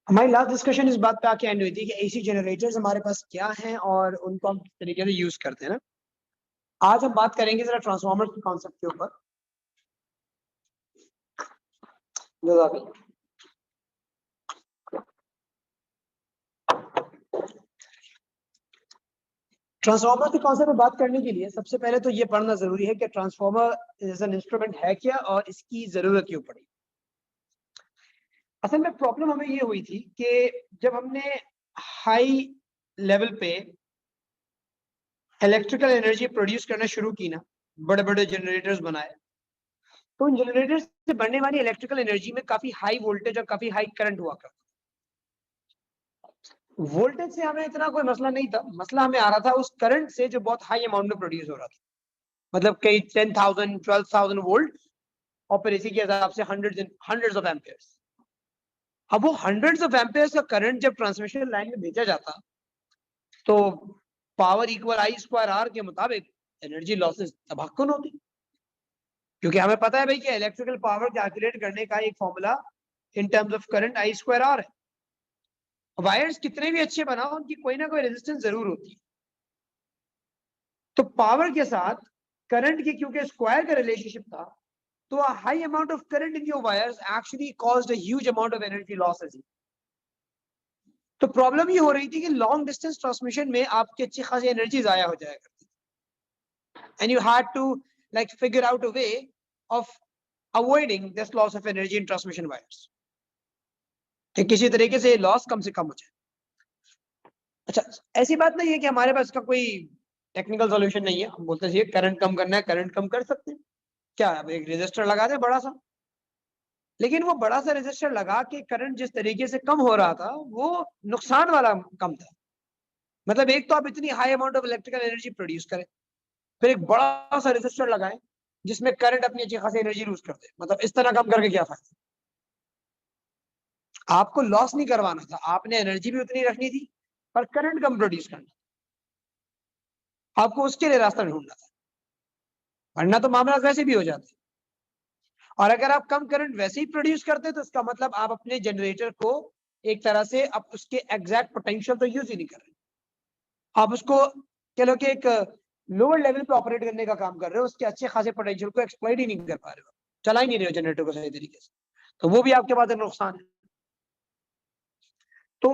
हमारी last discussion इस बात पे आके एंड हुई थी कि एसी जनरेटर्स हमारे पास क्या हैं और उनको हम किस तरीके से यूज करते हैं ना। आज हम बात करेंगे जरा ट्रांसफार्मर के कॉन्सेप्ट के ऊपर। ट्रांसफार्मर के कॉन्सेप्ट में बात करने के लिए सबसे पहले तो ये पढ़ना जरूरी है कि ट्रांसफार्मर एज एन इंस्ट्रूमेंट है क्या और इसकी जरूरत क्यों पड़ी। असल में प्रॉब्लम हमें ये हुई थी कि जब हमने हाई लेवल पे इलेक्ट्रिकल एनर्जी प्रोड्यूस करना शुरू की ना, बड़े बड़े जनरेटर्स बनाए, तो उन जनरेटर्स से बनने वाली इलेक्ट्रिकल एनर्जी में काफी हाई वोल्टेज और काफी हाई करंट हुआ करता। वोल्टेज से हमें इतना कोई मसला नहीं था, मसला हमें आ रहा था उस करंट से जो बहुत हाई अमाउंट में प्रोड्यूस हो रहा था, मतलब कई 10,000 12,000 वोल्ट और फिर इसी के हिसाब से हंड्रेड्स ऑफ एम्पियर्स। अब वो हंड्रेड्स ऑफ एम्पियर्स का करंट जब ट्रांसमिशन लाइन में भेजा जाता तो power equal I square R के मुताबिक एनर्जी लॉसेस तबाहकुन होती, क्योंकि हमें पता है भाई कि इलेक्ट्रिकल पावर कैलकुलेट करने का एक formula in terms of current I square R है। वायर्स कितने भी अच्छे बनाओ उनकी कोई ना कोई रेजिस्टेंस जरूर होती है। तो पावर के साथ करंट के क्योंकि स्क्वायर का रिलेशनशिप था, तो a high amount of current in your wires actually caused a huge amount of energy losses. तो प्रॉब्लम ये हो रही थी कि लॉन्ग डिस्टेंस ट्रांसमिशन में आपकी अच्छी खासी एनर्जी जाया हो जाया करती, and you had to like figure out a way of avoiding this loss of energy in transmission wires, कि किसी तरीके से लॉस कम से कम हो जाए। अच्छा, ऐसी बात नहीं है कि हमारे पास का कोई टेक्निकल सॉल्यूशन नहीं है, हम बोलते हैं करंट कम करना है, करंट कम कर सकते हैं, क्या अब एक रेजिस्टर लगा दे बड़ा सा, लेकिन वो बड़ा सा रेजिस्टर लगा के करंट जिस तरीके से कम हो रहा था वो नुकसान वाला कम था। मतलब एक तो आप इतनी high amount of electrical energy produce करें, फिर एक बड़ा सा रेजिस्टर लगाएं जिसमें करंट अपनी अच्छी खासी एनर्जी लूज कर दे, मतलब इस तरह कम करके क्या फायदा। आपको लॉस नहीं करवाना था, आपने एनर्जी भी उतनी रखनी थी पर करंट कम प्रोड्यूस करना, आपको उसके लिए रास्ता ढूंढना था, वरना तो मामला वैसे भी हो जाते। और अगर आप कम करंट वैसे ही प्रोड्यूस करते तो इसका मतलब आप अपने जनरेटर को एक तरह से आप उसके एग्जैक्ट पोटेंशियल तो यूज ही नहीं कर रहे, आप उसको चलो कि एक लोअर लेवल पे ऑपरेट करने का काम कर रहे हो, उसके अच्छे खासे पोटेंशियल को एक्सप्लॉइट ही नहीं कर पा रहे हो, चला ही नहीं रहे हो जनरेटर को सही तरीके से, तो वो भी आपके पास नुकसान है। तो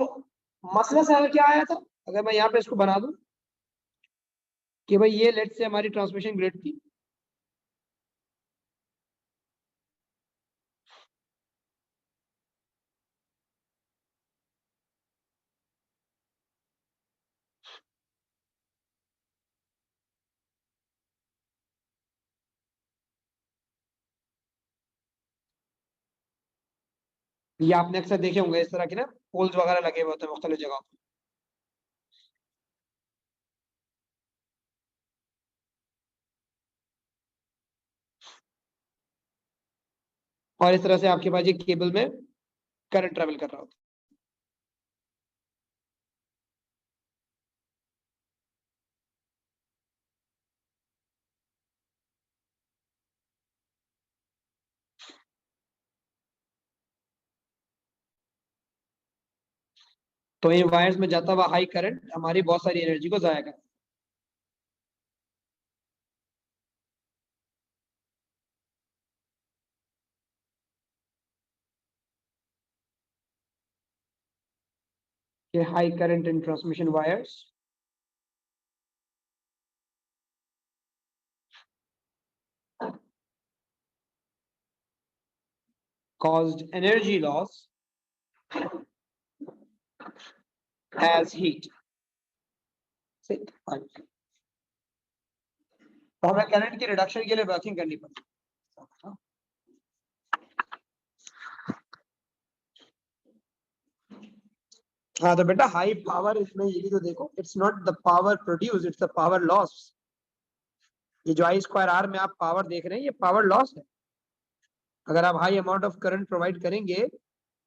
मसला सारा क्या आया था, अगर मैं यहाँ पे इसको बना दूं कि भाई ये लेट से हमारी ट्रांसमिशन ग्रिड थी, ये आपने अक्सर देखे होंगे इस तरह के ना पोल्स वगैरह लगे हुए होते हैं मुख्तलिफ जगहों पर। और इस तरह से आपके पास ये केबल में करंट ट्रेवल कर रहा होता है। तो इन वायर्स में जाता हुआ हाई करंट हमारी बहुत सारी एनर्जी को जाया करता है। High current in transmission wires caused energy loss as heat. तो हमें करंट की रिडक्शन के लिए वर्किंग करनी पड़ती। हाँ तो बेटा हाई पावर इसमें ये भी तो देखो, it's not the power produce, it's the power loss. ये जो आई स्क्वायर आर में आप पावर देख रहे हैं ये पावर लॉस है। अगर आप high amount of current provide करेंगे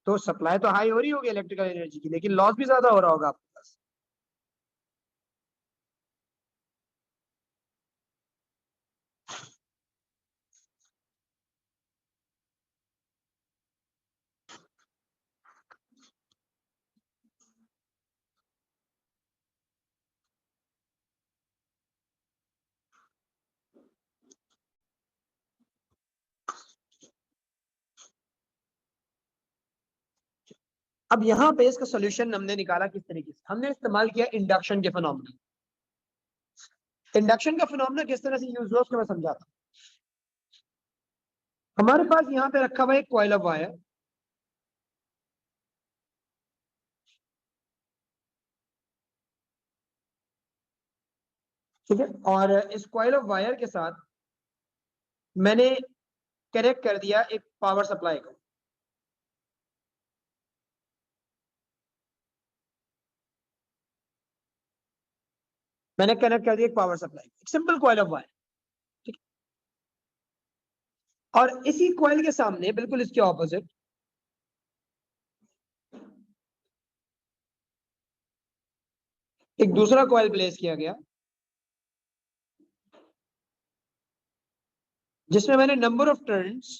तो सप्लाई तो हाई हो रही होगी इलेक्ट्रिकल एनर्जी की, लेकिन लॉस भी ज्यादा हो रहा होगा आपके पास। अब यहाँ पे इसका सोल्यूशन हमने निकाला किस तरीके से, हमने इस्तेमाल किया इंडक्शन के फिनोमेना। इंडक्शन का फिनोमेना किस तरह से यूज हुआ उसको मैं समझाता हूँ। हमारे पास यहाँ पे रखा हुआ एक कॉइल ऑफ वायर, ठीक है, और इस कॉइल ऑफ वायर के साथ मैंने कनेक्ट कर दिया एक पावर सप्लाई को। मैंने कनेक्ट कर दिया एक पावर सप्लाई, एक सिंपल कॉइल ऑफ वायर, ठीक है। और इसी कॉइल के सामने बिल्कुल इसके ऑपोजिट एक दूसरा कॉइल प्लेस किया गया, जिसमें मैंने number of turns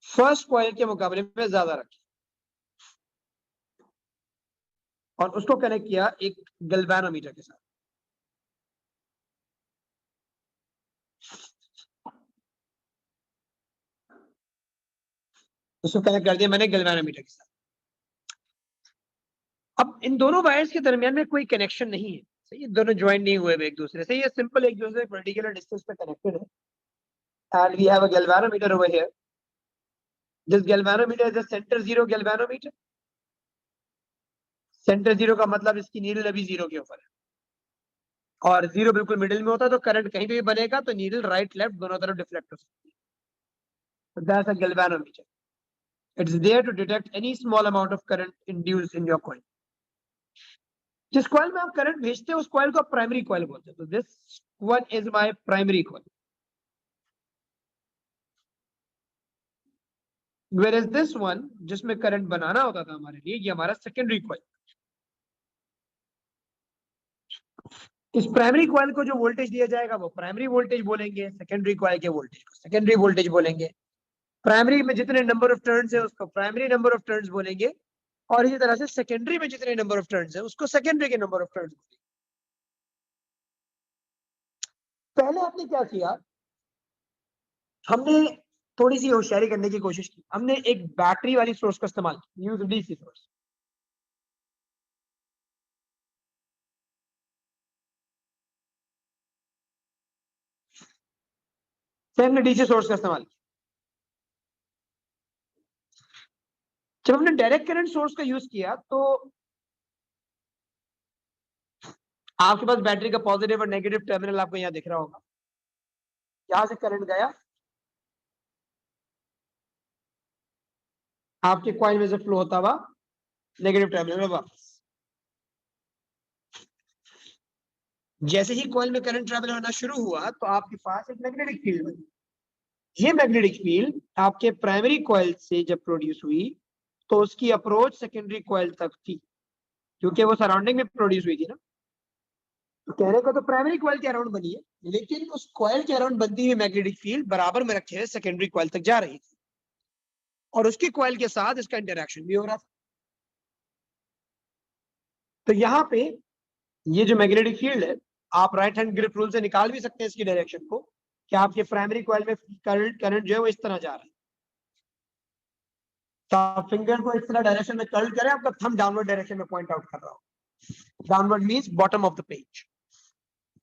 first coil के मुकाबले में ज्यादा रखी, और उसको कनेक्ट किया एक गैल्वेनोमीटर के साथ। उसको कनेक्ट कर दिया मैंने गैल्वेनोमीटर के साथ। अब इन दोनों वायर्स के दरमियान में कोई कनेक्शन नहीं है, सही, दोनों ज्वाइन नहीं हुए एक दूसरे से, ये सिंपल एक दूसरे पर्टिकुलर डिस्टेंस पे कनेक्टेड है। And we have a galvanometer over here. This galvanometer is a centre zero galvanometer. Centre zero का मतलब इसकी नीडल अभी जीरो के ऊपर है, और जीरो बिल्कुल मिडिल में होता है, तो करंट कहीं भी बनेगा तो नीडल राइट लेफ्ट दोनों तरफ डिफ्लेक्ट हो सकती है। So that's a galvanometer. It's there to detect any small amount of current induced in your coil. जिस कॉइल में आप करंट भेजते हैं उस कॉइल को आप प्राइमरी कॉइल बोलते हैं। तो this one is my primary coil, where is this one जिसमें करंट बनाना होता था हमारे लिए, ये हमारा सेकेंडरी कॉइल। इस प्राइमरी कॉइल को जो वोल्टेज दिया जाएगा वो प्राइमरी वोल्टेज बोलेंगे, सेकेंडरी कॉइल के वोल्टेज को सेकेंडरी वोल्टेज बोलेंगे। प्राइमरी में जितने नंबर ऑफ टर्न्स है उसको प्राइमरी नंबर ऑफ टर्न्स बोलेंगे, और इसी तरह से सेकेंडरी में जितने नंबर ऑफ टर्न्स है उसको सेकेंडरी के नंबर ऑफ टर्न्स बोलेंगे। पहले आपने क्या किया, हमने थोड़ी सी होशियारी करने की कोशिश की, हमने एक बैटरी वाली सोर्स का इस्तेमाल किया, यूज डीसी सोर्स। हमने डीसी सोर्स का इस्तेमाल किया। जब हमने डायरेक्ट करंट सोर्स का यूज किया तो आपके पास बैटरी का पॉजिटिव और नेगेटिव टर्मिनल आपको यहाँ दिख रहा होगा। यहां से करंट गया, आपके कॉइल में से फ्लो होता हुआ नेगेटिव टर्मिनल में वापस। जैसे ही कॉइल में करंट ट्रेवल होना शुरू हुआ तो आपके पास एक मैग्नेटिक फील्ड बनी। ये मैग्नेटिक फील्ड आपके प्राइमरी कॉइल से जब प्रोड्यूस हुई तो उसकी अप्रोच सेकेंडरी कॉइल तक थी, क्योंकि वो सराउंडिंग में प्रोड्यूस हुई थी ना। तो कहने को तो प्राइमरी कॉइल के अराउंड बनी है, लेकिन उस कॉइल के अराउंड बनती हुई मैग्नेटिक फील्ड बराबर में रखे हुए सेकेंडरी कॉइल तक जा रही थी, और उसकी कॉइल के साथ इसका इंटरेक्शन भी हो रहा था। तो यहाँ पे ये जो मैग्नेटिक फील्ड है, आप राइट हैंड ग्रिप रूल से निकाल भी सकते हैं इसकी डायरेक्शन को, कि आपके प्राइमरी कॉइल में करंट जो है वो इस तरह जा रहा है। तो आप फिंगर को इस तरह डायरेक्शन में कर्ल करें, आपका थंब डाउनवर्ड डायरेक्शन में पॉइंट आउट कर रहा हो। Downward means bottom of the page.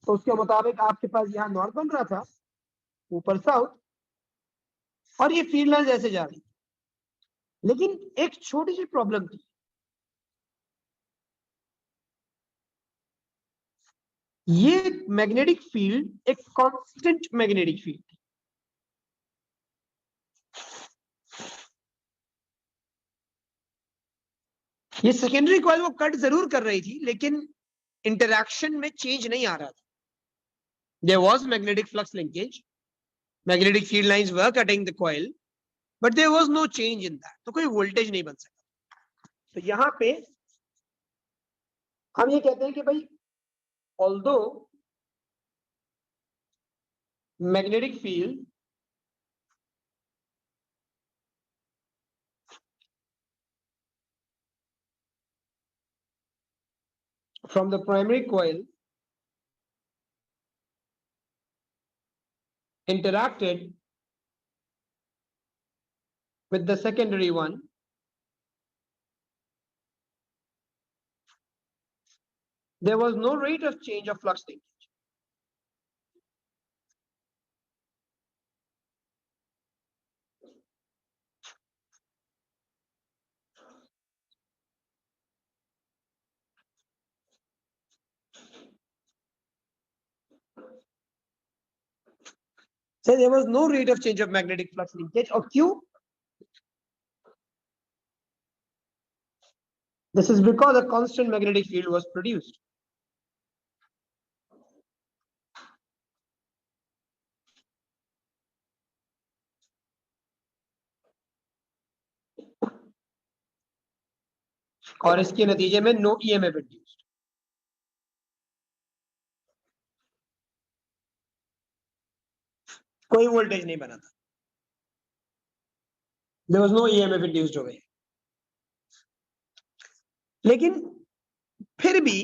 तो उसके मुताबिक आपके पास यहाँ नॉर्थ बन रहा था, ऊपर साउथ, और ये फील्ड लाइन ऐसे जा रही थी। लेकिन एक छोटी सी प्रॉब्लम थी, ये मैग्नेटिक फील्ड एक कांस्टेंट मैग्नेटिक फील्ड थी। ये सेकेंडरी कॉइल वो कट जरूर कर रही थी, लेकिन इंटरैक्शन में चेंज नहीं आ रहा था। There was magnetic flux linkage, magnetic field lines were cutting the coil, but there was no change in that, तो कोई वोल्टेज नहीं बन सका। तो यहाँ पे हम ये कहते हैं कि भाई although magnetic field from the primary coil interacted with the secondary one There was no rate of change of flux linkage. So there was no rate of change of magnetic flux linkage of Q. This is because a constant magnetic field was produced. और इसके नतीजे में no EMF induced. कोई voltage नहीं बना था. There was no EMF induced over here. लेकिन फिर भी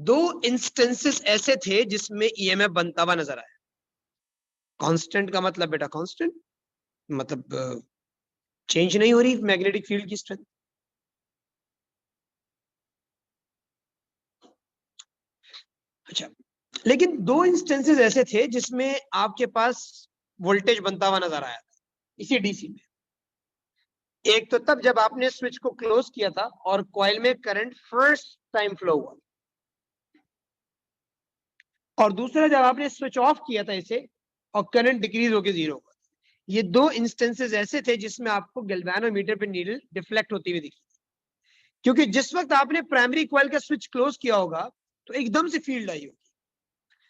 दो इंस्टेंसेस ऐसे थे जिसमें ईएमएफ बनता हुआ नजर आया. कांस्टेंट का मतलब बेटा कांस्टेंट मतलब चेंज नहीं हो रही मैग्नेटिक फील्ड की स्ट्रेंथ. अच्छा, लेकिन दो इंस्टेंसेस ऐसे थे जिसमें आपके पास वोल्टेज बनता हुआ नजर आया था इसी डीसी में. एक तो तब जब आपने स्विच को क्लोज किया था और कॉइल में करंट फर्स्ट टाइम फ्लो हुआ, और दूसरा जब आपने स्विच ऑफ किया था इसे और करंट डिक्रीज होकर 0 हुआ. ये दो इंस्टेंसेस ऐसे थे जिसमें आपको गैल्वेनोमीटर पे नीडल डिफ्लेक्ट होती हुई दिखी. क्योंकि जिस वक्त आपने प्राइमरी कॉइल का स्विच क्लोज किया होगा तो एकदम से फील्ड आई होगी.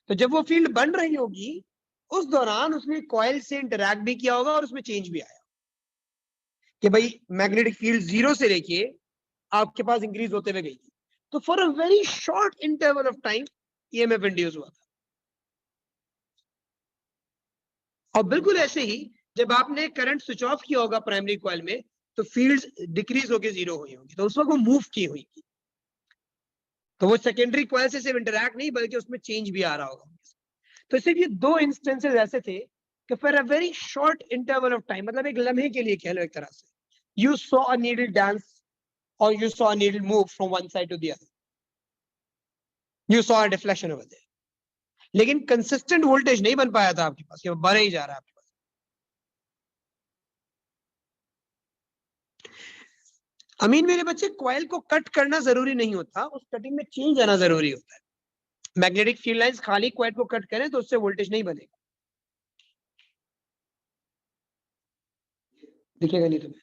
तो जब वो फील्ड बन रही होगी उस दौरान उसने कॉइल से इंटरैक्ट भी किया होगा और उसमें चेंज भी आया कि भाई मैग्नेटिक फील्ड 0 से लेके आपके पास इंक्रीज होते हुए गई थी. तो for a very short interval of time EMF induce हुआ था. और बिल्कुल ऐसे ही जब आपने करंट स्विच ऑफ किया होगा प्राइमरी कॉइल में तो फील्ड्स डिक्रीज होकर 0 हुई होंगी. तो उस वक्त वो मूव की हुई थी. तो वो सेकेंडरी कॉइल से सिर्फ इंटरैक्ट नहीं बल्कि उसमें चेंज भी आ रहा होगा. तो सिर्फ ये दो इंस्टेंसेस ऐसे थे कि for a very short interval of time, मतलब एक लम्हे के लिए कह लो एक तरह से, you saw a needle dance or you saw a needle move from one side to the other. You saw a deflection over there. लेकिन consistent voltage नहीं बन पाया था आपके पास, ये बढ़ ही जा रहा है आपके पास. अमीन मेरे बच्चे, कॉइल को कट करना जरूरी नहीं होता, उस कटिंग में चेंज आना जरूरी होता है. मैग्नेटिक फील्ड लाइंस खाली कॉइल को कट करें तो उससे वोल्टेज नहीं बनेगा. दिखेगा नहीं तुम्हें.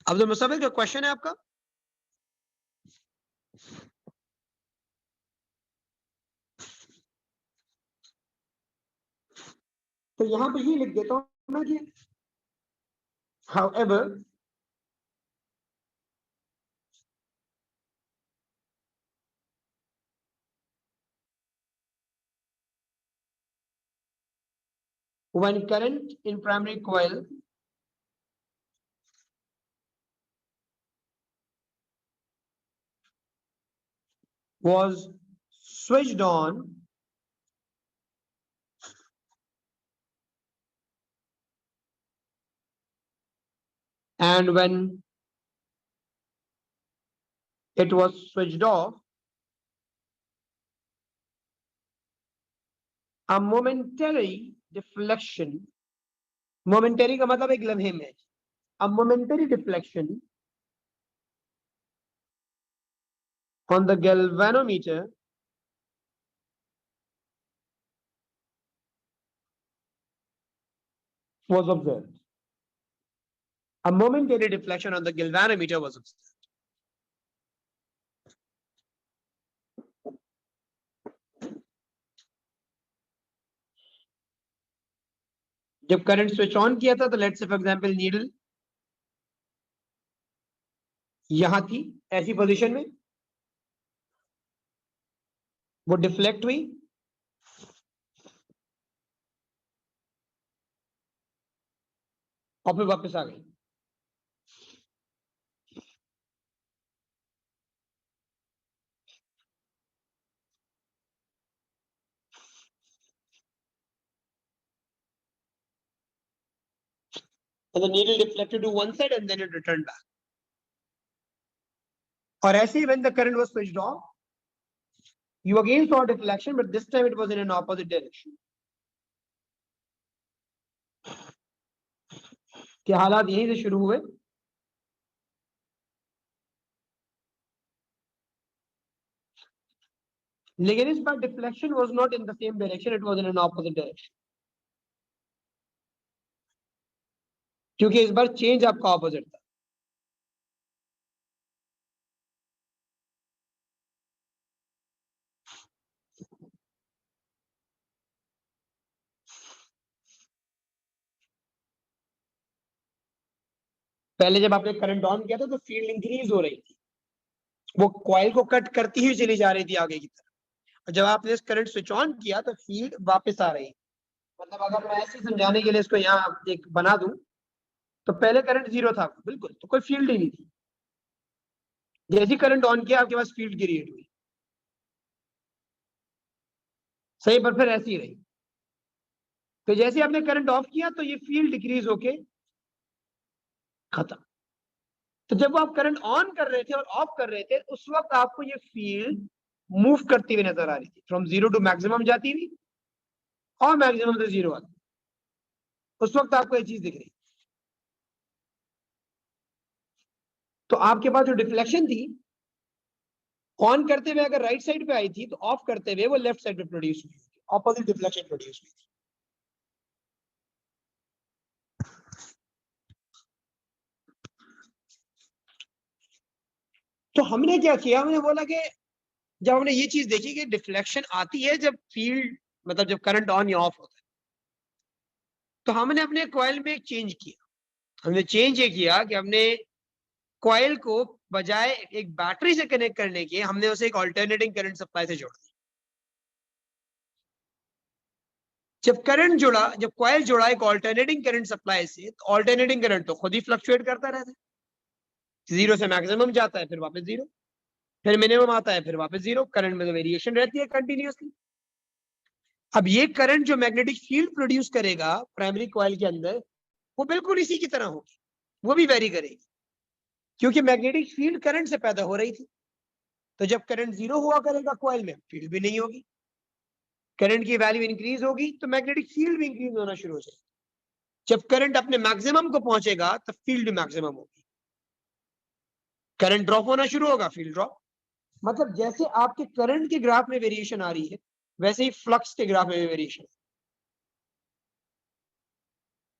अब्दुल मुसब्बिर का क्वेश्चन है आपका. तो यहां पे ये लिख देता हूं मैं कि however when current in primary coil was switched on and when it was switched off, a momentary deflection, momentary का मतलब एक लम्हे में, a momentary deflection on the galvanometer was observed. A momentary deflection on the galvanometer was observed. जब current switch on किया था तो let's say for example needle यहां थी ऐसी पोजीशन में, वो डिफ्लेक्ट हुई और फिर वापस आ गई. And the needle deflected to one side and then it returned back. और ऐसे ही when the current was switched off, you again saw deflection, but this time it was in an opposite direction. क्या हालात यहीं से शुरू हुए, लेकिन इस बार deflection was not in the same direction, it was in an opposite direction. क्योंकि इस बार चेंज आपका ऑपोजिट था. पहले जब आपने करंट ऑन किया था तो फील्ड इंक्रीज हो रही थी, वो कॉइल को कट करती हुई चली जा रही थी आगे की तरफ. और जब आपने इस करंट स्विच ऑन किया तो फील्ड वापस आ रही. मतलब अगर मैं ऐसे समझाने के लिए इसको यहाँ एक बना दूं, तो पहले करंट जीरो था बिल्कुल, तो कोई फील्ड ही नहीं थी. जैसे करंट ऑन किया आपके पास फील्ड क्रिएट हुई. सही, पर फिर ऐसी रही. तो जैसे आपने करंट ऑफ किया तो ये फील्ड डिक्रीज होके खत्म. तो जब आप करंट ऑन कर रहे थे और ऑफ कर रहे थे, उस वक्त आपको ये फील्ड मूव करती हुई नजर आ रही थी, फ्रॉम जीरो टू मैक्सिमम जाती हुई और मैक्सिमम से जीरो आती. उस वक्त आपको ये चीज दिख रही. तो आपके पास जो डिफ्लेक्शन थी, ऑन करते हुए अगर राइट साइड पे आई थी, तो ऑफ करते हुए वो लेफ्ट साइड पे प्रोड्यूस हुई, ऑपोजिट डिफ्लेक्शन प्रोड्यूस हुई थी. तो हमने क्या किया, हमने बोला कि जब हमने ये चीज देखी कि डिफ्लेक्शन आती है जब फील्ड, मतलब जब करंट ऑन या ऑफ होता है, तो हमने अपने कॉइल में एक चेंज किया. हमने चेंज ये किया कि हमने कॉइल को बजाय एक बैटरी से कनेक्ट करने के, हमने उसे एक ऑल्टरनेटिंग करंट सप्लाई से जोड़ दिया. जब करंट जुड़ा, जब कॉइल जुड़ा एक ऑल्टरनेटिंग करंट सप्लाई से, तो ऑल्टरनेटिंग करंट तो खुद ही फ्लक्चुएट करता रहता है. जीरो से मैक्सिमम जाता है, फिर वापस जीरो, फिर मिनिमम आता है, फिर वापस जीरो. करंट में तो वेरिएशन रहती है कंटिन्यूअसली. अब ये करंट जो मैग्नेटिक फील्ड प्रोड्यूस करेगा प्राइमरी कॉइल के अंदर, वो बिल्कुल इसी की तरह होगी, वो भी वेरी करेगी, क्योंकि मैग्नेटिक फील्ड करंट से पैदा हो रही थी. तो जब करंट जीरो हुआ करेगा कॉइल में, फील्ड भी नहीं होगी. करंट की वैल्यू इंक्रीज होगी तो मैग्नेटिक फील्ड भी इंक्रीज होना शुरू हो जाएगी. जब करंट अपने मैक्सिमम को पहुंचेगा तब फील्ड मैक्सिमम होगी. करंट ड्रॉप होना शुरू होगा, फील्ड ड्रॉप. मतलब जैसे आपके करंट के ग्राफ में वेरिएशन आ रही है, वैसे ही फ्लक्स के ग्राफ में भी वेरिएशन.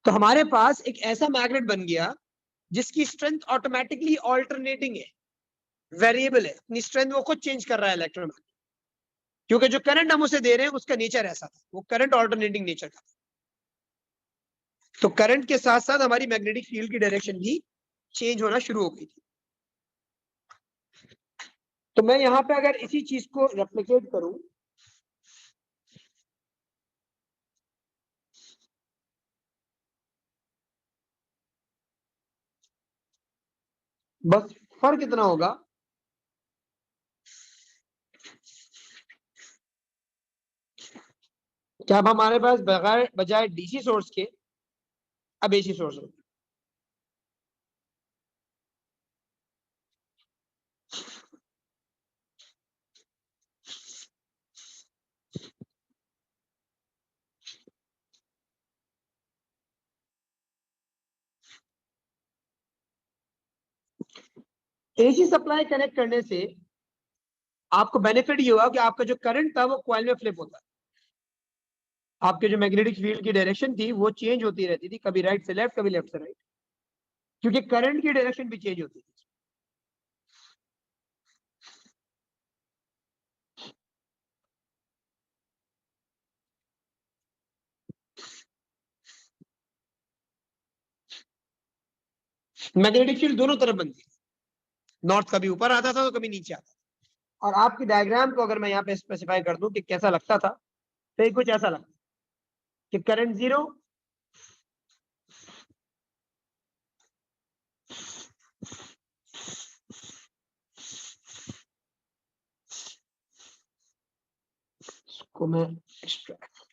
तो हमारे पास एक ऐसा मैग्नेट बन गया जिसकी स्ट्रेंथ ऑटोमेटिकली ऑल्टरनेटिंग है, वेरिएबल है. अपनी स्ट्रेंथ वो खुद चेंज कर रहा है इलेक्ट्रोमैग्नेट, क्योंकि जो करंट हम उसे दे रहे हैं उसका नेचर ऐसा था, वो करंट ऑल्टरनेटिंग नेचर का था. तो करंट के साथ साथ हमारी मैग्नेटिक फील्ड की डायरेक्शन भी चेंज होना शुरू हो गई थी. तो मैं यहां पे अगर इसी चीज को रेप्लिकेट करूं, बस फर्क इतना होगा कि अब हमारे पास बगैर बजाय डीसी सोर्स के अब एसी सोर्स होगा. एसी सप्लाई कनेक्ट करने से आपको बेनिफिट ये हुआ कि आपका जो करंट था वो कॉइल में फ्लिप होता है. आपके जो मैग्नेटिक फील्ड की डायरेक्शन थी वो चेंज होती रहती थी, कभी राइट से लेफ्ट, कभी लेफ्ट से राइट, क्योंकि करंट की डायरेक्शन भी चेंज होती थी. मैग्नेटिक फील्ड दोनों तरफ बनती थी, नॉर्थ कभी ऊपर आता था तो कभी नीचे आता था. और आपकी डायग्राम को अगर मैं यहाँ पे स्पेसिफाई कर दूं कि कैसा लगता था, तो ये कुछ ऐसा लगता कि करंट जीरो, को मैं extract,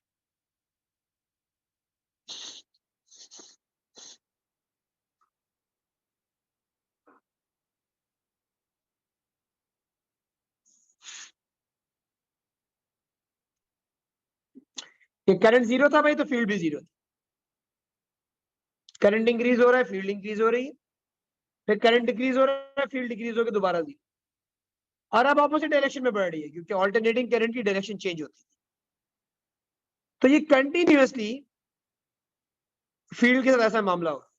कि करंट जीरो था भाई तो फील्ड भी जीरो थी, करंट इंक्रीज हो रहा है फील्ड इंक्रीज हो रही है, फिर करंट डिक्रीज हो रहा है फील्ड डिक्रीज होकर दोबारा जीरो, और अब ऑपोजिट डायरेक्शन में बढ़ रही है क्योंकि ऑल्टरनेटिंग करंट की डायरेक्शन चेंज होती है। तो ये कंटिन्यूअसली फील्ड के साथ ऐसा मामला होगा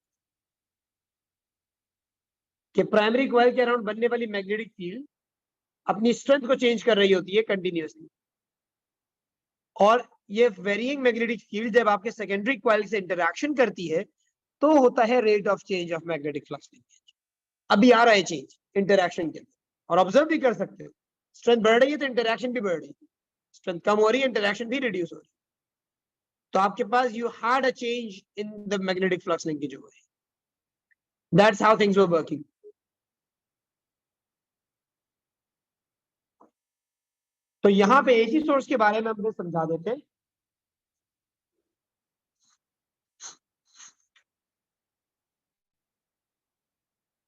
कि प्राइमरी कॉइल के अराउंड बनने वाली मैग्नेटिक फील्ड अपनी स्ट्रेंथ को चेंज कर रही होती है कंटिन्यूअसली, और ये वेरिइंग मैग्नेटिक फील्ड जब आपके सेकेंडरी कॉइल से इंटरेक्शन करती है तो होता है rate of change of magnetic flux linkage. अभी आ रहा है चेंज इंटरेक्शन के अंदर, और ऑब्जर्व भी कर सकते हो, स्ट्रेंथ बढ़ रही है तो इंटरेक्शन भी बढ़ रही है, स्ट्रेंथ कम हो रही है इंटरेक्शन भी रिड्यूस हो रही है, तो आपके पास you had a change in the magnetic flux linkage हो रही है। That's how things were working. तो यहां पे एसी सोर्स के बारे में हम समझा देते हैं।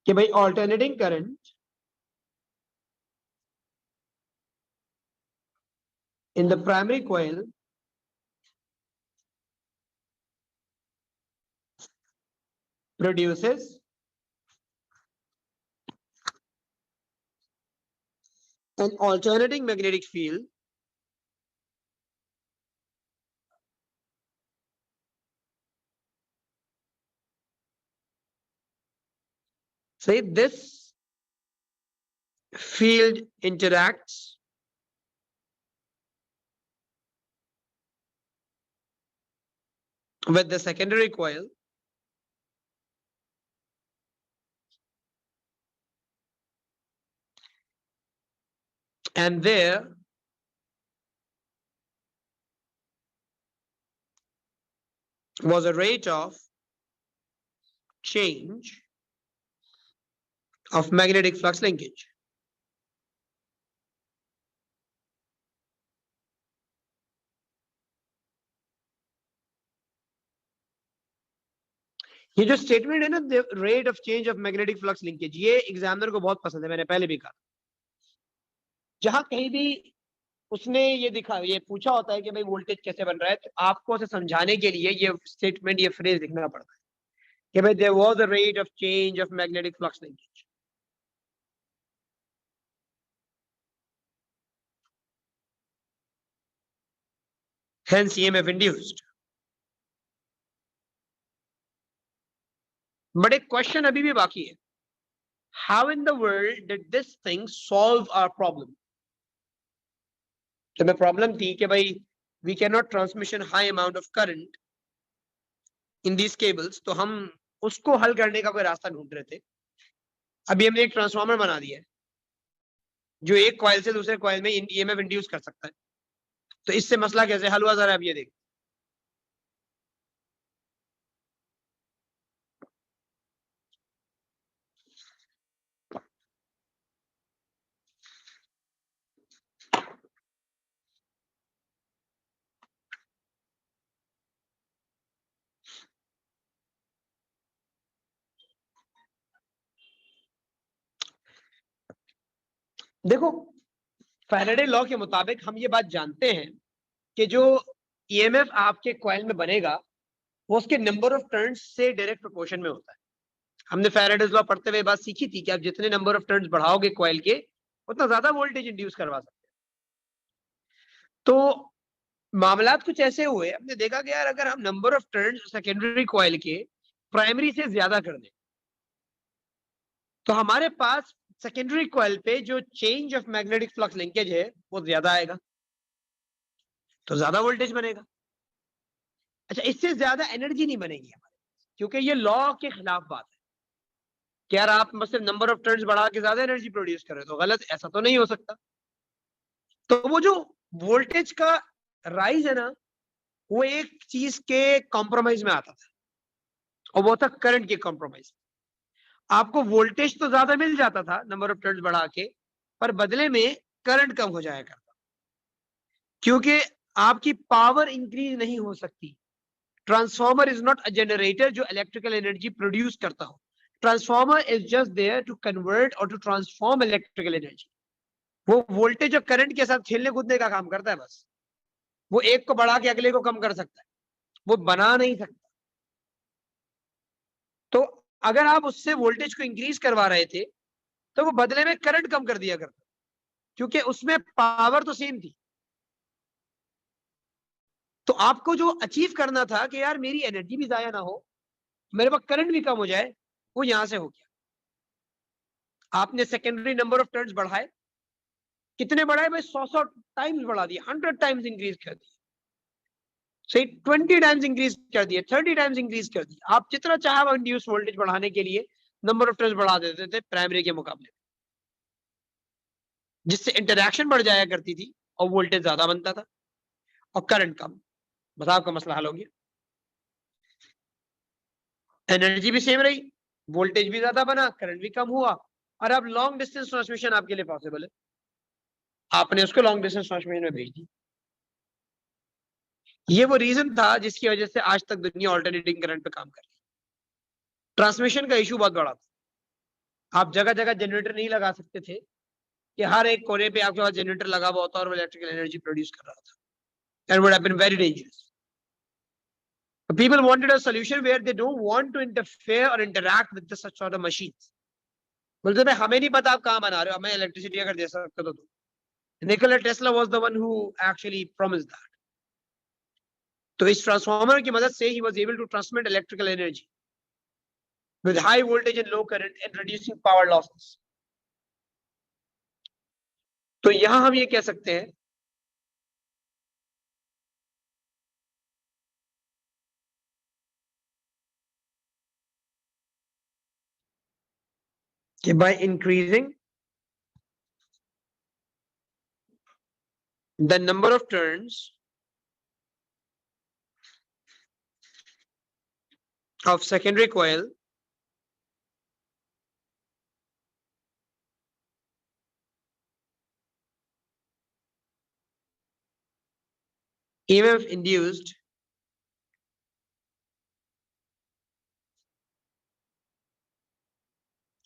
कि भाई alternating current in the primary coil produces an alternating magnetic field so if this field interacts with the secondary coil and there was a rate of change of magnetic flux linkage. ये जो statement है ना, rate of change of magnetic flux linkage, ये examiner को बहुत पसंद है, मैंने पहले भी कहा। जहां कहीं भी उसने ये पूछा होता है कि भाई वोल्टेज कैसे बन रहा है, तो आपको उसे समझाने के लिए ये स्टेटमेंट, ये फ्रेज लिखना पड़ता है कि भाई there was a rate of change of magnetic flux linkage. Hence EMF induced. But एक क्वेश्चन अभी भी बाकी है, how in the world did this thing solve our problem. तो मैं प्रॉब्लम थी कि भाई we can not transmission high amount of current in these cables, तो हम उसको हल करने का कोई रास्ता ढूंढ रहे थे। अभी हमने एक ट्रांसफार्मर बना दिया है जो एक कॉइल से दूसरे कॉइल में ईएमएफ इंड्यूस कर सकता है, तो इससे मसला कैसे हल हुआ जरा अब ये देख। देखो, फैराडे लॉ के मुताबिक हम ये बात जानते हैं कि जो ईएमएफ आपके कॉइल में बनेगा वो उसके नंबर ऑफ टर्न्स से डायरेक्ट प्रोपोर्शन में होता है। हमने फैराडेज लॉ पढ़ते हुए बात सीखी थी कि आप जितने नंबर ऑफ टर्न्स बढ़ाओगे कॉइल के, उतना ज्यादा वोल्टेज इंड्यूस करवा सकते हैं। तो मामलात कुछ ऐसे हुए, हमने देखा कि यार अगर हम number of turns secondary coil के प्राइमरी से ज्यादा कर दें तो हमारे पास सेकेंडरी कॉइल पे जो change of magnetic flux linkage है वो ज्यादा आएगा, तो ज्यादा वोल्टेज बनेगा। अच्छा, इससे ज्यादा एनर्जी नहीं बनेगी हमारे, क्योंकि ये लॉ के खिलाफ बात है कि यार आप मतलब नंबर ऑफ टर्न्स बढ़ा के ज्यादा एनर्जी प्रोड्यूस कर रहे हो, तो गलत, ऐसा तो नहीं हो सकता। तो वो जो वोल्टेज का राइज है ना, वो एक चीज के कॉम्प्रोमाइज में आता था, और वो था करंट के कॉम्प्रोमाइज। आपको वोल्टेज तो ज्यादा मिल जाता था नंबर ऑफ टर्न्स बढ़ा के, पर बदले में करंट कम हो जाया करता, क्योंकि आपकी पावर इंक्रीज नहीं हो सकती। Transformer is not a generator जो इलेक्ट्रिकल एनर्जी प्रोड्यूस करता हो। Transformer is just there to convert और टू ट्रांसफॉर्म इलेक्ट्रिकल एनर्जी। वो वोल्टेज और करंट के साथ खेलने कूदने का काम करता है बस। वो एक को बढ़ा के अगले को कम कर सकता है, वो बना नहीं सकता। तो अगर आप उससे वोल्टेज को इंक्रीज करवा रहे थे तो वो बदले में करंट कम कर दिया करता, क्योंकि उसमें पावर तो सेम थी। तो आपको जो अचीव करना था कि यार मेरी एनर्जी भी जाया ना हो, मेरे पास करंट भी कम हो जाए, वो यहां से हो गया। आपने सेकेंडरी नंबर ऑफ टर्न्स बढ़ाए, कितने बढ़ाए भाई? 100 टाइम्स बढ़ा दिए, 100 टाइम्स इंक्रीज कर दिए, सही 20 टाइम्स इंक्रीज कर दिए, 30 टाइम्स इंक्रीज कर दिए। आप जितना चाहे इंड्यूस वोल्टेज बढ़ाने के लिए नंबर ऑफ टर्न्स बढ़ा देते थे प्राइमरी के मुकाबले, जिससे इंटरैक्शन बढ़ जाया करती थी और वोल्टेज ज्यादा बनता था और करंट कम। बस आपका मसला हल हो गया। एनर्जी भी सेम रही, वोल्टेज भी ज्यादा बना, करंट भी कम हुआ, और अब लॉन्ग डिस्टेंस ट्रांसमिशन आपके लिए पॉसिबल है। आपने उसको लॉन्ग डिस्टेंस ट्रांसमिशन में भेज दी। ये वो रीजन था जिसकी वजह से आज तक दुनिया ऑल्टरनेटिंग करंट पे काम कर रही है। ट्रांसमिशन का इशू बहुत बड़ा था। आप जगह जगह जनरेटर नहीं लगा सकते थे कि हर एक कोने पे आपके पास जनरेटर लगा हुआ होता और वो इलेक्ट्रिकल एनर्जी प्रोड्यूस कर रहा था। And would have been very dangerous. People wanted a solution where they don't want to interfere or interact with the such sort of machines. बोलते भाई हमें नहीं पता आप कहाँ बना रहे हो, हमें इलेक्ट्रिसिटी अगर दे सकते हो तो। Nikola Tesla was the one who actually promised that. तो इस ट्रांसफार्मर की मदद से he was able to transmit electrical energy with high voltage and low current and reducing power losses. तो यहां हम ये कह सकते हैं कि by increasing the number of turns of secondary coil, EMF induced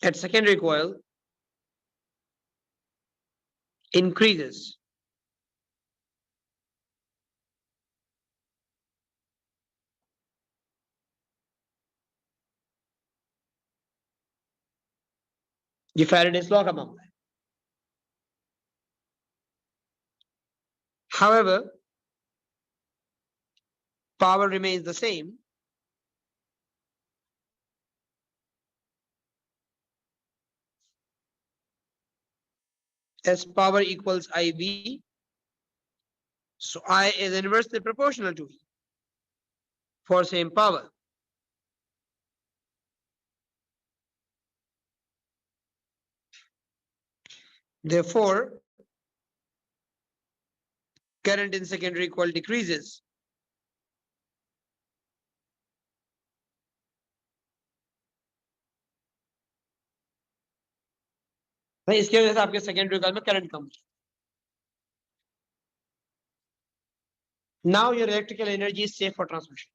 at secondary coil increases ये Faraday's law का मामला है। However, power remains the same as power equals IV, so I is inversely proportional to V for same power. Therefore, current in secondary coil decreases. भाई इसकी वजह से आपके secondary coil में current come. Now your electrical energy is safe for transmission.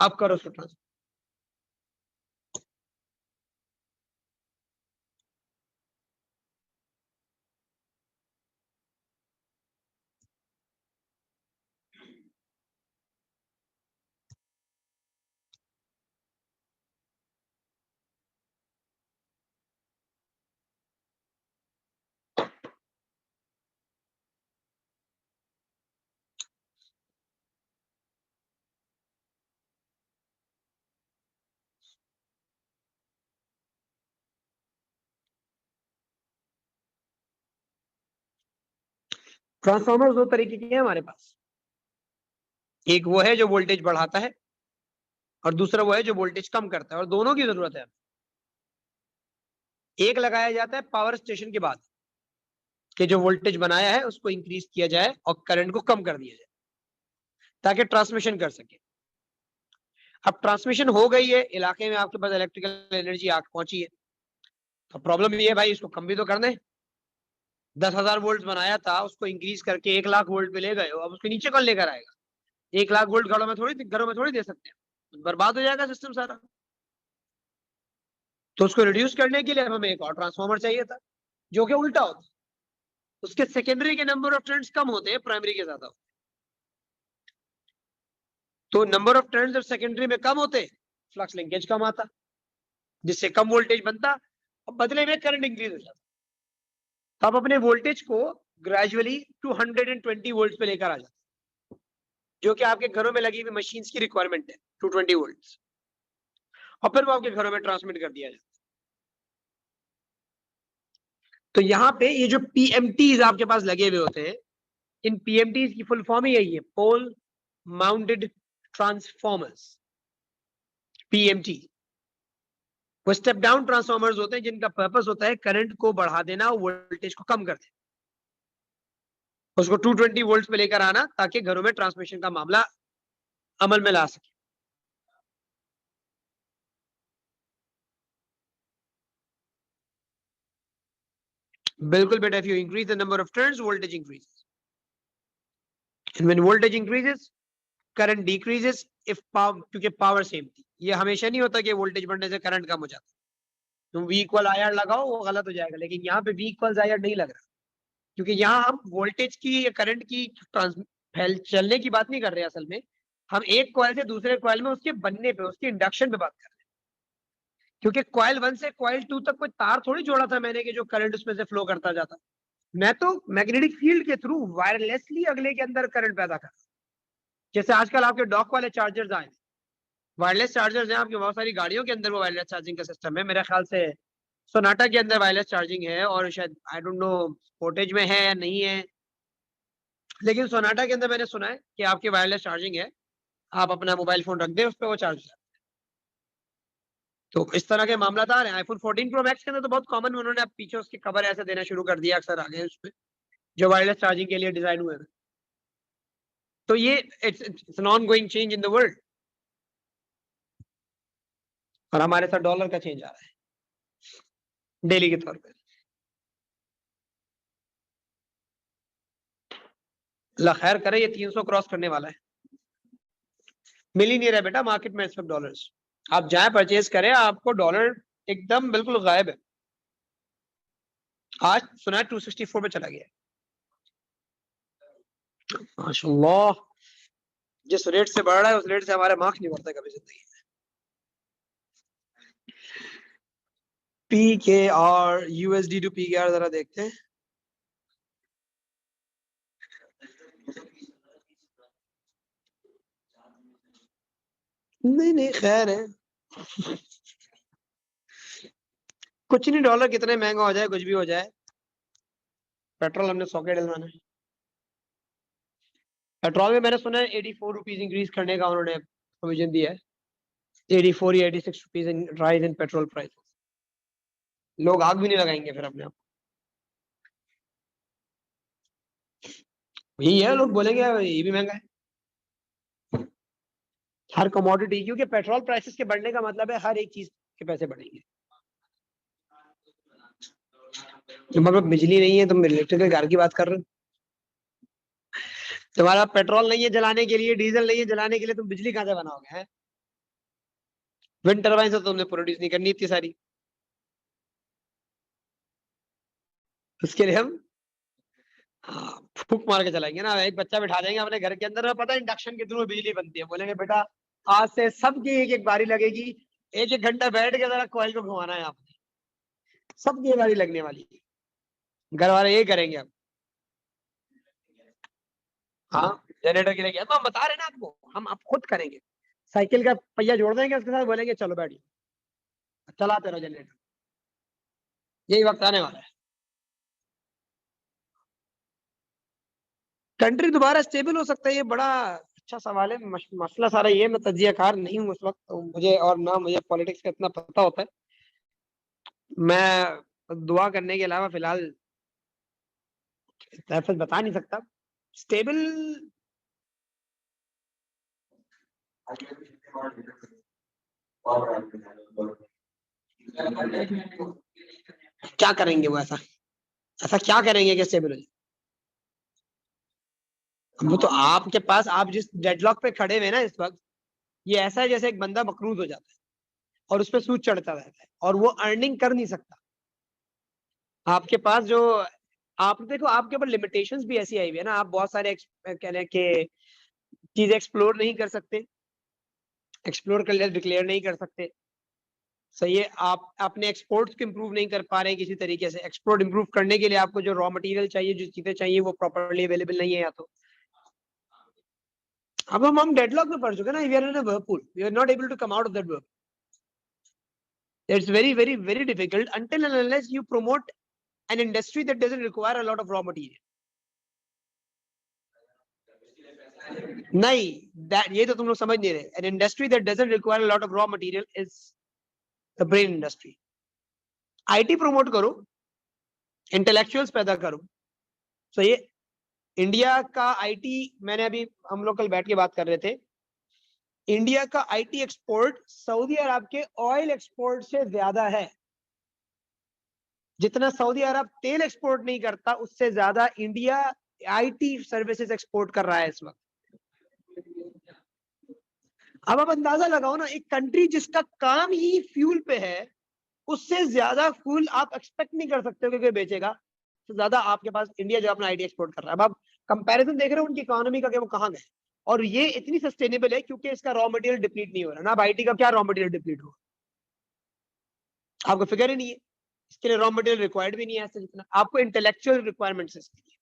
अब करो उसको transfer. Transformer दो तरीके के हैं हमारे पास, एक वो है जो वोल्टेज बढ़ाता है और दूसरा वो है जो वोल्टेज कम करता है, और दोनों की जरूरत है। एक लगाया जाता है पावर स्टेशन के बाद कि जो वोल्टेज बनाया है उसको इंक्रीज किया जाए और करंट को कम कर दिया जाए ताकि ट्रांसमिशन कर सके। अब ट्रांसमिशन हो गई है, इलाके में आपके पास इलेक्ट्रिकल एनर्जी आके पहुंची है, तो प्रॉब्लम ये है भाई इसको कम भी तो करना है। 10,000 वोल्ट बनाया था, उसको इंक्रीज करके 1,00,000 वोल्ट पे ले गए हो, अब उसके नीचे कौन लेकर आएगा? 1,00,000 वोल्ट घरों में थोड़ी दे सकते हैं, बर्बाद हो जाएगा सिस्टम सारा। तो उसको रिड्यूस करने के लिए हमें एक और ट्रांसफॉर्मर चाहिए था जो कि उल्टा होता है, उसके सेकेंडरी के नंबर ऑफ टर्न्स कम होते हैं, प्राइमरी के ज्यादा होते हैं। तो नंबर ऑफ टर्न्स जब सेकेंडरी में कम होते, फ्लक्स लिंकेज कम आता, जिससे कम वोल्टेज बनता, और बदले में करंट इंक्रीज हो जाता। तो आप अपने वोल्टेज को ग्रेजुअली 220 वोल्ट पे लेकर आ जाते, जो कि आपके घरों में लगी हुई मशीन्स की रिक्वायरमेंट है, 220 वोल्ट, और फिर वो आपके घरों में ट्रांसमिट कर दिया जाता। तो यहाँ पे ये जो पीएमटीज आपके पास लगे हुए होते हैं, इन पीएमटीज की फुल फॉर्म ही यही है, पोल माउंटेड ट्रांसफॉर्मर्स, पीएमटी। वो स्टेप डाउन ट्रांसफॉर्मर्स होते हैं जिनका पर्पस होता है करंट को बढ़ा देना और वोल्टेज को कम कर देना, उसको 220 वोल्ट पे लेकर आना, ताकि घरों में ट्रांसमिशन का मामला अमल में ला सके। बिल्कुल बेटा, if you increase the number of turns, voltage increases, and when voltage increases, current decreases if power, क्योंकि पावर सेम थी। ये हमेशा नहीं होता कि वोल्टेज बढ़ने से करंट कम हो जाता, तुम V इक्वल IR लगाओ वो गलत हो जाएगा, लेकिन यहाँ पे V इक्वल IR नहीं लग रहा, क्योंकि यहाँ हम वोल्टेज की या करंट की चलने की बात नहीं कर रहे, असल में हम एक कॉइल से दूसरे कॉइल में उसके बनने पे, उसके इंडक्शन पे बात कर रहे हैं। क्योंकि कॉइल 1 से कॉइल 2 तक कोई तार थोड़ी जोड़ा था मैंने कि जो करंट उसमें से फ्लो करता जाता, मैं तो मैग्नेटिक फील्ड के थ्रू वायरलेसली अगले के अंदर करंट पैदा कर, जैसे आजकल आपके डॉक वाले चार्जर्स आए, वायरलेस चार्जर्स हैं आपकी बहुत सारी गाड़ियों के अंदर, वो वायरलेस चार्जिंग का सिस्टम है। मेरे ख्याल से सोनाटा के अंदर वायरलेस चार्जिंग है, और शायद आई डोंट नो फोर्टेज में है या नहीं है, लेकिन सोनाटा के अंदर मैंने सुना है कि आपकी वायरलेस चार्जिंग है, आप अपना मोबाइल फोन रख दें उस पर वो चार्ज हो। तो इस तरह के मामला आ रहे हैं। आईफोन 14 प्रो मैक्स के अंदर तो बहुत कॉमन, उन्होंने अब पीछे उसके कवर ऐसे देना शुरू कर दिया अक्सर आगे उसमें, जो वायरलेस चार्जिंग के लिए डिजाइन हुए हैं। तो ये it's an on going change in the world, और हमारे साथ डॉलर का चेंज आ रहा है डेली के तौर पे। अल्लाह खैर करे, ये 300 क्रॉस करने वाला है, मिल ही नहीं रहा बेटा मार्केट में इस वक्त डॉलर्स। आप जाए परचेज करें, आपको डॉलर एकदम बिल्कुल गायब है। आज सुना है 264 पे चला गया, माशाल्लाह। जिस रेट से बढ़ रहा है उस रेट से हमारे मार्क्स नहीं बढ़ते कभी जिंदगी में। पी के आर यूएसडी टू पी के आर जरा देखते हैं। नहीं नहीं खैर है, कुछ नहीं, डॉलर कितने महंगा हो जाए कुछ भी हो जाए, पेट्रोल हमने 100 के डलवाना है। पेट्रोल में मैंने सुना है 84 रुपीज इंक्रीज करने का उन्होंने प्रोविजन दिया है, 84 या 86 rupees in rise in petrol price. लोग आग भी नहीं लगाएंगे फिर अपने आप, यही है, लोग बोलेंगे ये भी महंगा है हर कमोडिटी, क्योंकि पेट्रोल प्राइसेस के बढ़ने का मतलब है हर एक चीज के पैसे बढ़ेंगे। तुम्हारे पास बिजली नहीं है, तुम इलेक्ट्रिकल कार की बात कर रहे हो, तुम्हारा पेट्रोल नहीं है जलाने के लिए, डीजल नहीं है जलाने के लिए, तुम बिजली कहां से बनाओगे? हैं, विंड टर्बाइन से तुमने प्रोड्यूस नहीं करनी इतनी सारी, उसके लिए हम फूक मार के चलाएंगे ना, एक बच्चा बिठा देंगे अपने घर के अंदर, पता है इंडक्शन के थ्रू बिजली बनती है, बोलेंगे बेटा आज से सबकी एक एक बारी लगेगी, एक एक घंटा बैठ के जरा कॉइल को घुमाना है आपने, सबकी बारी लगने वाली है, घर वाले ये करेंगे अब। हाँ, जनरेटर के लिए क्या, तो हम बता रहे ना आपको, हम आप खुद करेंगे, साइकिल का पहिया जोड़ देंगे उसके साथ, बोलेंगे चलो बैठिए चलाते रहो जनरेटर, यही वक्त आने वाला है। कंट्री दोबारा स्टेबल हो सकता है, ये बड़ा अच्छा सवाल है। मसला सारा ये, मैं तजियाकार नहीं हूँ उस वक्त, तो मुझे और ना मुझे पॉलिटिक्स का इतना पता होता है, मैं दुआ करने के अलावा फिलहाल तहफुज़ बता नहीं सकता। स्टेबल क्या करेंगे वो, ऐसा ऐसा क्या करेंगे कि स्टेबल हो जाए? वो तो आपके पास, आप जिस डेडलॉक पे खड़े हुए ना इस वक्त, ये ऐसा है जैसे एक बंदा मकरूज हो जाता है और उस पर सूद चढ़ता रहता है और वो अर्निंग कर नहीं सकता। आपके पास जो, आप देखो आपके ऊपर लिमिटेशंस भी ऐसी आई हुई है ना, आप बहुत सारे कह रहे हैं कि चीजें एक्सप्लोर नहीं कर सकते, एक्सप्लोर कर लिया, डिक्लेयर नहीं कर सकते। सही है, आप अपने एक्सपोर्ट्स को इंप्रूव नहीं कर पा रहे हैं किसी तरीके से। एक्सपोर्ट इंप्रूव करने के लिए आपको जो रॉ मटेरियल चाहिए, जो चीजें चाहिए, वो प्रॉपर्ली अवेलेबल नहीं है या तो अब हम डेडलॉक में पड़ चुके ना, we are in a whirlpool, we are not able to come out of that whirlpool. It's very difficult until and unless you promote an industry that doesn't require a lot of raw material. नहीं, that ये तो तुम लोग समझ नहीं रहे। An industry that doesn't require a lot of raw material is the brain industry. IT promote करो, intellectuals पैदा करो। So ये इंडिया का IT, मैंने अभी हम लोग कल बैठ के बात कर रहे थे, इंडिया का IT एक्सपोर्ट सऊदी अरब के ऑयल एक्सपोर्ट से ज्यादा है। जितना सऊदी अरब तेल एक्सपोर्ट नहीं करता, उससे ज्यादा इंडिया IT सर्विसेज एक्सपोर्ट कर रहा है इस वक्त। अब आप अंदाजा लगाओ ना, एक कंट्री जिसका काम ही फ्यूल पे है, उससे ज्यादा फ्यूल आप एक्सपेक्ट नहीं कर सकते हो कि कोई बेचेगा। तो ज्यादा आपके पास इंडिया जो अपना IT एक्सपोर्ट कर रहा है। अब आप कंपैरिजन देख रहे हो उनकी इकोनॉमी का कि वो कहां गए, और ये इतनी सस्टेनेबल है क्योंकि इसका रॉ मटेरियल डिप्लीट नहीं हो रहा ना। अब IT का क्या रॉ मटेरियल डिप्लीट हो, आपको फिगर ही नहीं है। इसके लिए रॉ मटेरियल रिक्वायर्ड भी नहीं है ऐसे, जितना आपको इंटेलेक्चुअल रिक्वायरमेंट्स है इसके लिए।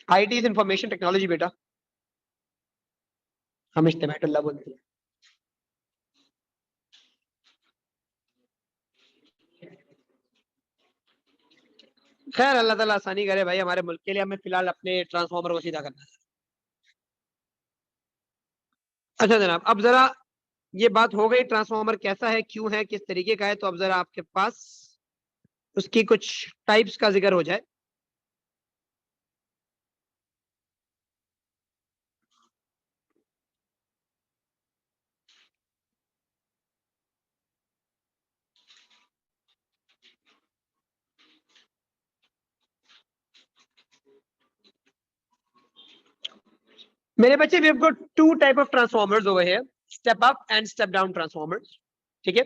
IT इज इंफॉर्मेशन टेक्नोलॉजी बेटा, हम इस्तेमाल बोलते हैं। खैर अल्लाह ताला आसानी करे भाई हमारे मुल्क के लिए। हमें फिलहाल अपने ट्रांसफॉर्मर को सीधा करना है। अच्छा जनाब, अब जरा ये बात हो गई ट्रांसफॉर्मर कैसा है, क्यों है, किस तरीके का है। तो अब जरा आपके पास उसकी कुछ टाइप्स का जिक्र हो जाए। मेरे बच्चे, we have got two type of transformers over here, step up and step down transformers. ठीक है,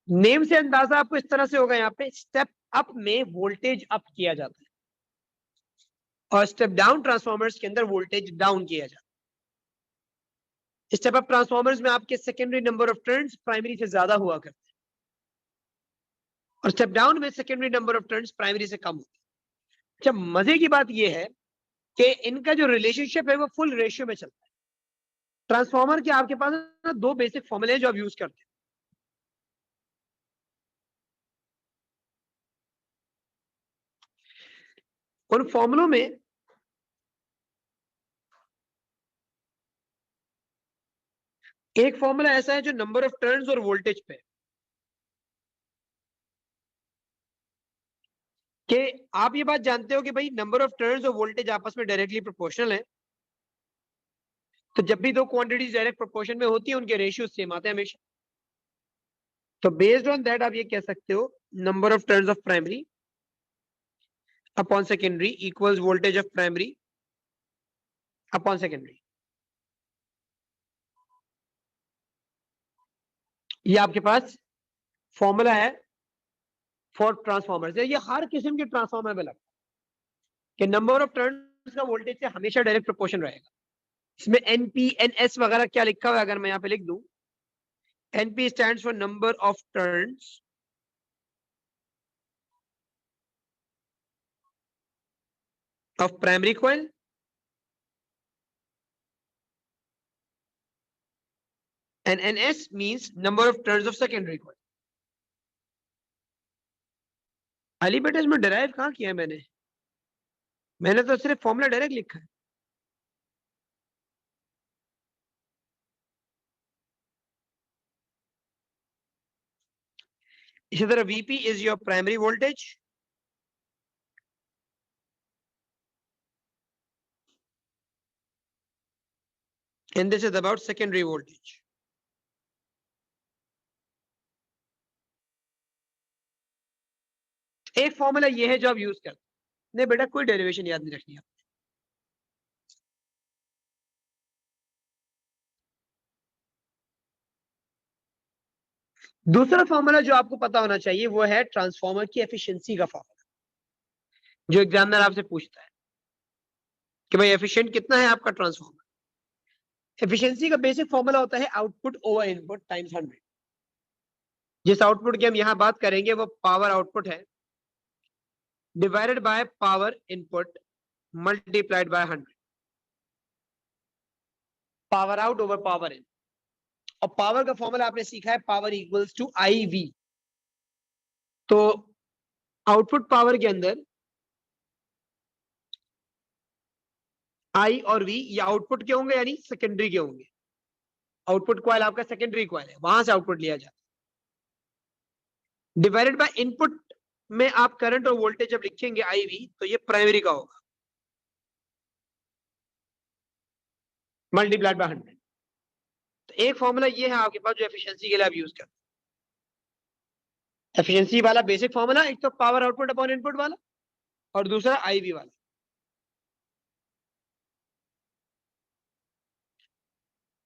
नेम से अंदाजा आपको इस तरह से होगा। यहाँ पे स्टेप अप में वोल्टेज अप किया जाता है और स्टेप डाउन ट्रांसफॉर्मर्स के अंदर वोल्टेज डाउन किया जाता है। स्टेप अप ट्रांसफॉर्मर्स में आपके secondary number of turns primary से ज्यादा हुआ करते हैं, और स्टेप डाउन में secondary number of turns primary से कम होते हैं। अच्छा, मजे की बात यह है कि इनका जो रिलेशनशिप है वो फुल रेशियो में चलता है। ट्रांसफॉर्मर के आपके पास ना दो बेसिक फॉर्मूले जो आप यूज करते हैं। उन फॉर्मूलों में एक फॉर्मूला ऐसा है जो नंबर ऑफ टर्न्स और वोल्टेज पे, कि आप ये बात जानते हो कि भाई नंबर ऑफ टर्न्स और वोल्टेज आपस में डायरेक्टली प्रोपोर्शनल है। तो जब भी दो क्वांटिटीज डायरेक्ट प्रोपोर्शन में होती है, उनके रेशियो सेम आते हैं हमेशा। तो बेस्ड ऑन दैट आप ये कह सकते हो number of turns of primary upon secondary equals voltage of primary upon secondary. ये आपके पास फॉर्मूला है फॉर ट्रांसफॉर्मर। ये हर किस्म के ट्रांसफॉर्मर में लगता है कि नंबर ऑफ टर्न्स का वोल्टेज से हमेशा डायरेक्ट प्रोपोर्शन रहेगा। इसमें NP NS वगैरह क्या लिखा हुआ है अगर मैं यहाँ पे लिख दूं, NP stands for number of turns of primary coil and NS means number of turns of secondary coil. Ali बेटा इसमें डिराइव कहाँ किया है मैंने तो सिर्फ फॉर्मूला डायरेक्ट लिखा है। इसी तरह VP is your primary voltage and this is about secondary voltage. एक फॉर्मूला ये है जो आप यूज करते हैं। नहीं बेटा कोई डेरिवेशन याद नहीं रखनी है। दूसरा फॉर्मूला जो आपको पता होना चाहिए वो है ट्रांसफॉर्मर की एफिशिएंसी का फॉर्मूला, जो एग्जामिनर आपसे पूछता है कि भाई एफिशिएंट कितना है आपका ट्रांसफॉर्मर। एफिशिएंसी का बेसिक फॉर्मूला होता है आउटपुट ओवर इनपुट टाइम्स 100। जिस आउटपुट की हम यहां बात करेंगे वो पावर आउटपुट है, divided by power input multiplied by 100। Power out over power in. और पावर का फॉर्मूला आपने सीखा है, power equals to I V. तो आउटपुट पावर के अंदर आई और वी ये आउटपुट के होंगे यानी सेकेंडरी के होंगे। आउटपुट कॉइल आपका सेकेंडरी कॉइल है, वहां से आउटपुट लिया जाता है। डिवाइडेड बाय इनपुट में आप करंट और वोल्टेज जब लिखेंगे आई वी तो ये प्राइमरी का होगा, मल्टीप्लाइड बाय 100। तो एक फॉर्मूला ये है आपके पास जो एफिशिएंसी के लिए आप यूज करते हैं। एफिशिएंसी वाला बेसिक फॉर्मूला एक तो पावर आउटपुट अपॉन इनपुट वाला, और दूसरा आईवी वाला।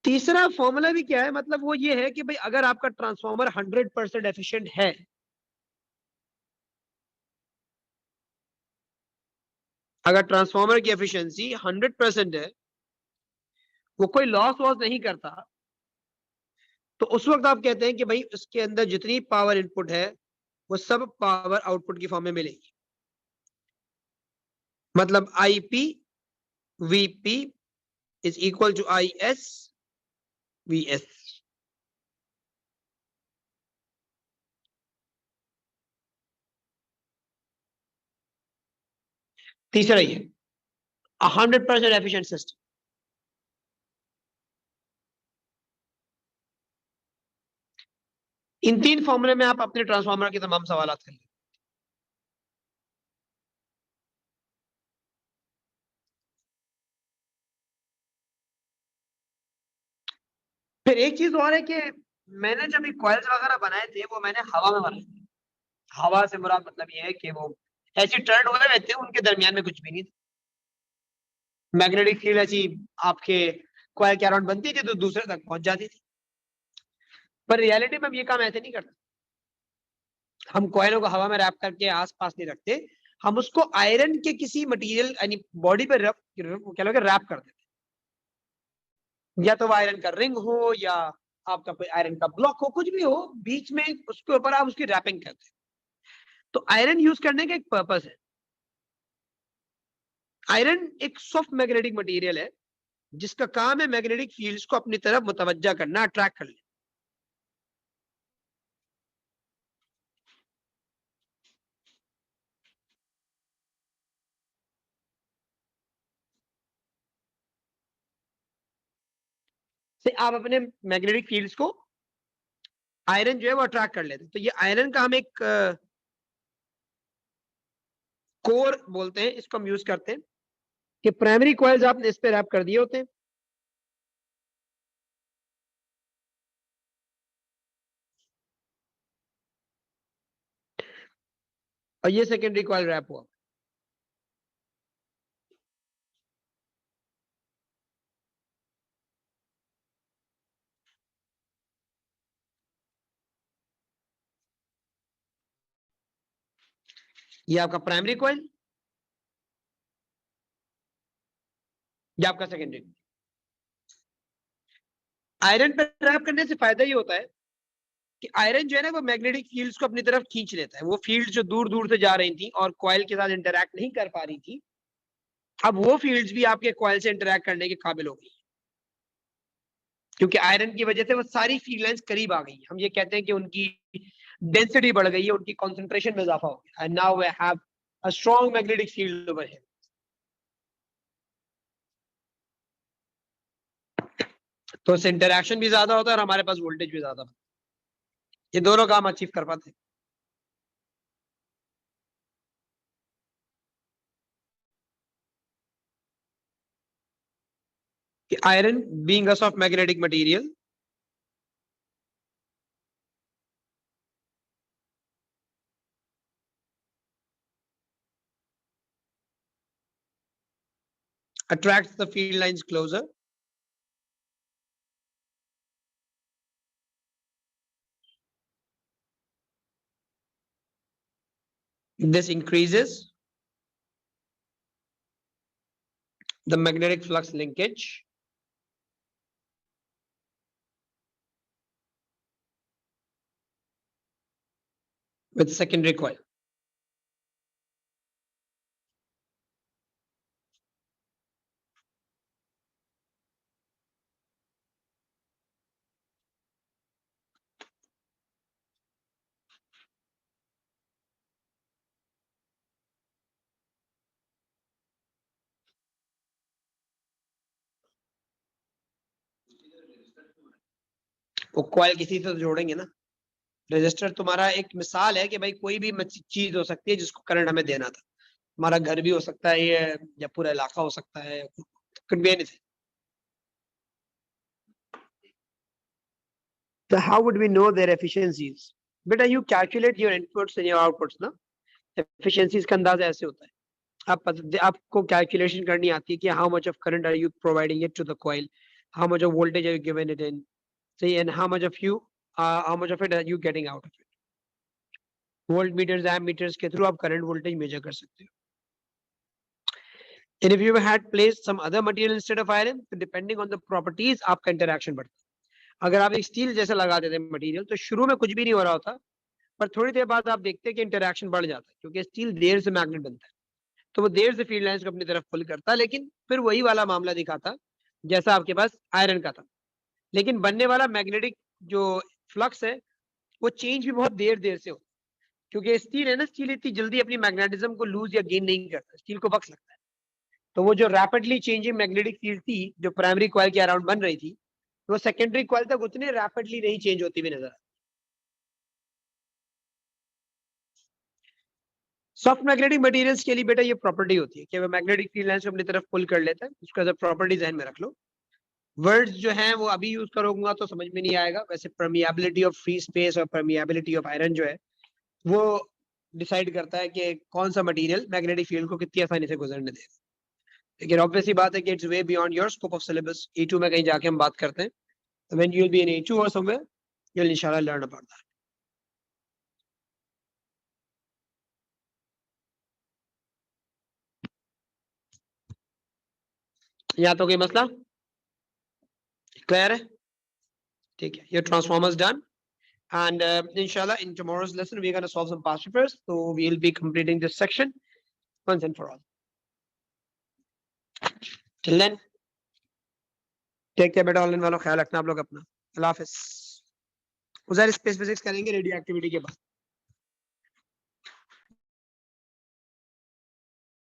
तीसरा फॉर्मूला भी क्या है, मतलब वो ये है कि भाई अगर आपका ट्रांसफॉर्मर 100% एफिशिएंट है, अगर ट्रांसफॉर्मर की एफिशिएंसी 100% है, वो कोई लॉस वॉस नहीं करता, तो उस वक्त आप कहते हैं कि भाई उसके अंदर जितनी पावर इनपुट है वो सब पावर आउटपुट की फॉर्म में मिलेगी। मतलब IP VP is equal to I S V S. तीसरा ये 100% एफिशिएंट सिस्टम। इन तीन फॉर्मूले में आप अपने ट्रांसफार्मर के तमाम सवाल कर लें। फिर एक चीज और है कि मैंने जब ये कॉइल्स वगैरह बनाए थे वो मैंने हवा में बनाए थे। हवा से बुरा मतलब ये है कि वो ऐसे टर्न हुए रहते हैं, उनके दरमियान में कुछ भी नहीं। मैग्नेटिक फील्ड ऐसी आपके कॉइल के अराउंड बनती थी तो दूसरे तक पहुंच जाती थी। पर रियलिटी में हम ये काम ऐसे नहीं करते। हम कॉइलों को हवा में रैप करके आसपास नहीं रखते, हम उसको आयरन के किसी मटेरियल यानी बॉडी पर क्या लोगे रैप कर देते। या तो वो आयरन का रिंग हो या आपका कोई आयरन का ब्लॉक हो, कुछ भी हो, बीच में उसके ऊपर आप उसकी रैपिंग करते हैं। तो आयरन यूज करने का एक पर्पस है। आयरन एक सॉफ्ट मैग्नेटिक मटेरियल है जिसका काम है मैग्नेटिक फील्ड्स को अपनी तरफ मुतवज्जा करना, अट्रैक्ट करना। से आप अपने मैग्नेटिक फील्ड्स को आयरन जो है वो अट्रैक्ट कर लेते हैं। तो ये आयरन का हम एक कोर बोलते हैं, इसको हम यूज करते हैं कि प्राइमरी कॉइल्स आपने इस पे रैप कर दिए होते हैं, और ये सेकेंडरी कॉइल रैप हुआ। ये आपका प्राइमरी कॉइल, ये आपका सेकेंडरी। आयरन पे रैप करने से फायदा ये होता है कि आयरन जो है ना वो मैग्नेटिक फील्ड्स को अपनी तरफ खींच लेता है। वो फील्ड्स जो दूर दूर से जा रही थी और कॉइल के साथ इंटरैक्ट नहीं कर पा रही थी, अब वो फील्ड्स भी आपके कॉइल से इंटरैक्ट करने के काबिल हो गई, क्योंकि आयरन की वजह से वो सारी फील्ड लाइंस करीब आ गई। हम ये कहते हैं कि उनकी डेंसिटी बढ़ गई है, उनकी कॉन्सेंट्रेशन में इजाफा हो गया, and now we have a strong magnetic field over here. तो इससे इंटरैक्शन भी ज्यादा होता है और हमारे पास वोल्टेज भी ज्यादा होता है। ये दोनों काम अचीव कर पाते हैं। कि iron being a soft magnetic material attracts the field lines closer. This increases the magnetic flux linkage with secondary coil. वो कॉइल किसी से तो जोड़ेंगे ना। रजिस्टर तुम्हारा एक मिसाल है कि भाई कोई भी चीज हो सकती है जिसको करंट हमें देना था। हमारा घर भी हो सकता है ये, या पूरा इलाका हो सकता है, could be anything. So how would we know their efficiencies? बेटा you calculate your inputs and your outputs ना। efficiencies का अंदाजा ऐसे होता है। आपको कैलकुलेशन करनी आती है कि how much of current are you providing it to the coil, how much of voltage are you giving it in, see, and how much of it are you getting out of it. Volt meters, amp meters के through आप current voltage measure कर सकते हो। And if you had placed some other material instead of iron, तो depending on the properties आपका interaction बढ़ता है। अगर आप एक स्टील जैसा लगा देते हैं मटेरियल तो शुरू में कुछ भी नहीं हो रहा होता, पर थोड़ी देर बाद आप देखते हैं कि इंटरैक्शन बढ़ जाता है, क्योंकि स्टील देर से मैग्नेट बनता है, तो वो देर से फील्ड लाइंस को अपनी तरफ पुल करता है। लेकिन फिर वही वाला मामला दिखाता जैसा आपके पास आयरन का था, लेकिन बनने वाला मैग्नेटिक जो फ्लक्स है वो चेंज भी बहुत देर देर से हो, क्योंकि स्टील है ना, स्टील इतनी जल्दी अपनी मैग्नेटिज्म को लूज या गेन नहीं करता, स्टील को वक्त लगता है। तो वो जो रैपिडली चेंजिंग मैग्नेटिक फील्ड थी जो प्राइमरी कॉइल के अराउंड बन रही थी, वो सेकेंडरी कॉइल तक उतनी रैपिडली नहीं चेंज होती हुई नजर। सॉफ्ट मैग्नेटिक मटेरियल्स के लिए बेटा ये प्रॉपर्टी होती है कि वो मैग्नेटिक फील्ड लाइंस को अपनी तरफ पुल कर लेता है। उसका जब प्रॉपर्टी ध्यान में रख लो, वर्ड्स जो हैं वो अभी यूज करूंगा तो समझ में नहीं आएगा। वैसे परमिएबिलिटी ऑफ फ्री स्पेस और परमिएबिलिटी ऑफ आयरन जो है वो डिसाइड करता है कि कौन सा मटेरियल मैग्नेटिक फील्ड को कितनी आसानी से गुजरने देगा। लेकिन ऑब्वियसली बात है कि it's way beyond your scope of syllabus. E2 में कहीं जाके हम बात करते हैं, तो when you will be in E2 और समवेयर यू विल इंशाल्लाह लर्न अबाउट दैट। या तो कोई मसला क्लियर है? ठीक है, your transformers done, and inshallah in tomorrow's lesson we're going to solve some past papers, so we'll be completing this section once and for all. Till then, take care बेटा, online वालों ख्याल रखना आप लोग अपना। अल्लाह हाफिज। उधर स्पेस फिजिक्स करेंगे radio activity के बाद।